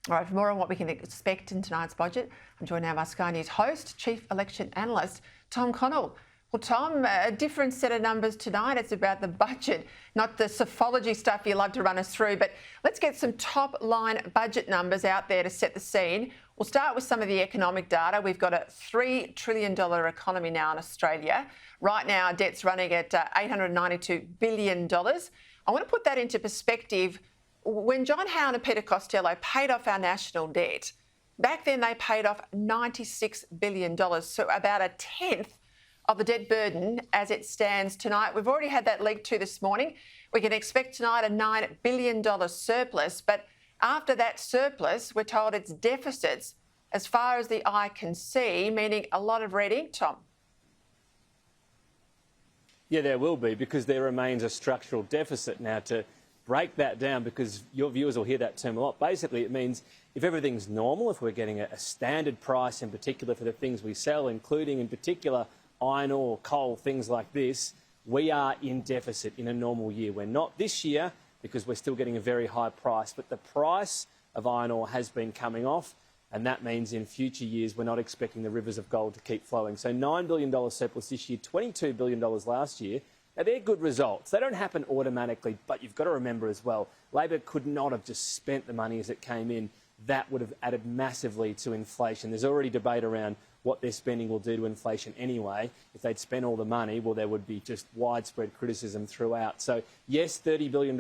All right, for more on what we can expect in tonight's budget, I'm joined now by Sky News host, Chief Election Analyst, Tom Connell. Well, Tom, a different set of numbers tonight. It's about the budget, not the psephology stuff you love to run us through. But let's get some top-line budget numbers out there to set the scene. We'll start with some of the economic data. We've got a $3 trillion economy now in Australia. Right now, debt's running at $892 billion. I want to put that into perspective. When John Howard and Peta Credlin paid off our national debt, back then they paid off $96 billion, so about a tenth of the debt burden as it stands tonight. We've already had that leaked to this morning. We can expect tonight a $9 billion surplus, but after that surplus, we're told it's deficits as far as the eye can see, meaning a lot of red ink, Tom. Yeah, there will be, because there remains a structural deficit. Now, to break that down, because your viewers will hear that term a lot, basically it means if everything's normal, if we're getting a standard price in particular for the things we sell, including in particular iron ore, coal, things like this, we are in deficit in a normal year. We're not this year because we're still getting a very high price, but the price of iron ore has been coming off, and that means in future years we're not expecting the rivers of gold to keep flowing. So $9 billion surplus this year, $22 billion last year. Now, they're good results. They don't happen automatically, but you've got to remember as well, Labor could not have just spent the money as it came in. That would have added massively to inflation. There's already debate around what their spending will do to inflation anyway. If they'd spent all the money, well, there would be just widespread criticism throughout. So, yes, $30 billion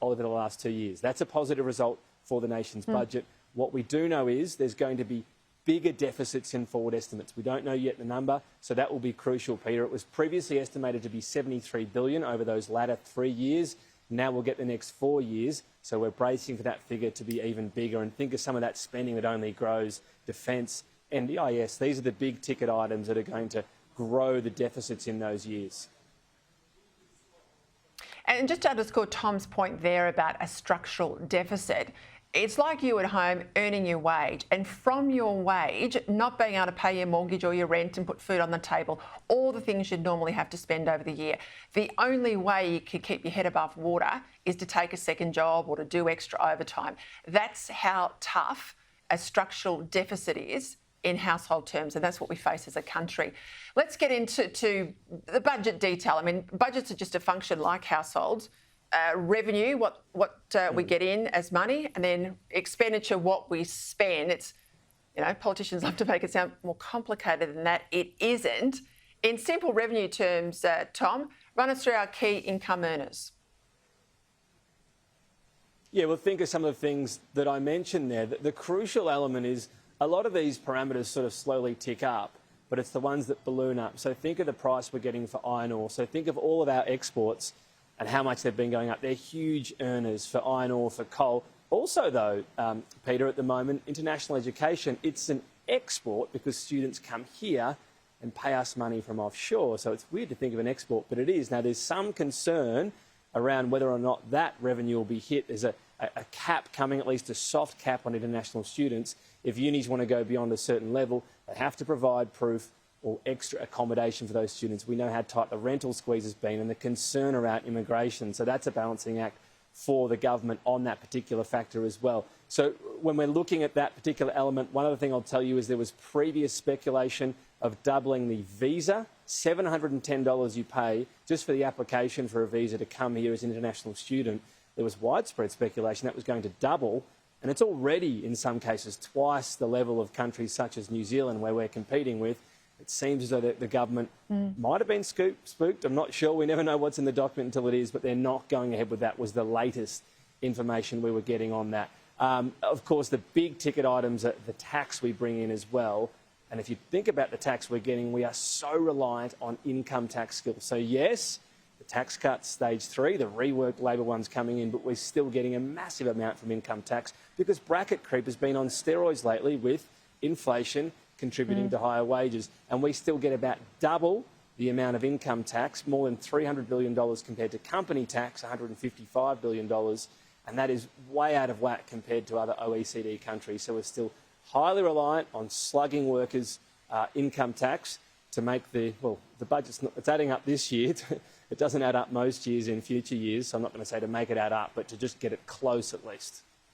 over the last 2 years. That's a positive result for the nation's budget. What we do know is there's going to be bigger deficits in forward estimates. We don't know yet the number, so that will be crucial, Peter. It was previously estimated to be $73 billion over those latter 3 years. Now we'll get the next 4 years, so we're bracing for that figure to be even bigger. And think of some of that spending that only grows: defence, NDIS. These are the big ticket items that are going to grow the deficits in those years. And just to underscore Tom's point there about a structural deficit, it's like you at home earning your wage, and from your wage not being able to pay your mortgage or your rent and put food on the table, all the things you'd normally have to spend over the year. The only way you can keep your head above water is to take a second job or to do extra overtime. That's how tough a structural deficit is in household terms, and that's what we face as a country. Let's get into the budget detail. I mean, budgets are just a function like households. Revenue, what we get in as money, and then expenditure, what we spend. It's, you know, politicians love to make it sound more complicated than that. It isn't. In simple revenue terms, Tom, run us through our key income earners. Yeah, well, think of some of the things that I mentioned there. The crucial element is a lot of these parameters sort of slowly tick up, but it's the ones that balloon up. So think of the price we're getting for iron ore. So think of all of our exports and how much they've been going up. They're huge earners for iron ore, for coal. Also, though, Peter, at the moment, international education, it's an export because students come here and pay us money from offshore. So it's weird to think of an export, but it is. Now, there's some concern around whether or not that revenue will be hit. There's a cap coming, at least a soft cap on international students. If unis want to go beyond a certain level, they have to provide proof or extra accommodation for those students. We know how tight the rental squeeze has been and the concern around immigration. So that's a balancing act for the government on that particular factor as well. So when we're looking at that particular element, one other thing I'll tell you is there was previous speculation of doubling the visa. $710 you pay just for the application for a visa to come here as an international student. There was widespread speculation that was going to double, and it's already in some cases twice the level of countries such as New Zealand where we're competing with. It seems as though the government might have been spooked. I'm not sure. We never know what's in the document until it is, but they're not going ahead with that, was the latest information we were getting on that. Of course, the big ticket items are the tax we bring in as well. And if you think about the tax we're getting, we are so reliant on income tax skills. So, yes, the tax cuts, stage 3, the reworked Labor one's coming in, but we're still getting a massive amount from income tax because bracket creep has been on steroids lately with inflation contributing to higher wages. And we still get about double the amount of income tax, more than $300 billion compared to company tax, $155 billion. And that is way out of whack compared to other OECD countries. So we're still highly reliant on slugging workers' income tax to make the budget's it's adding up this year. It doesn't add up most years in future years. So I'm not going to say to make it add up, but to just get it close at least.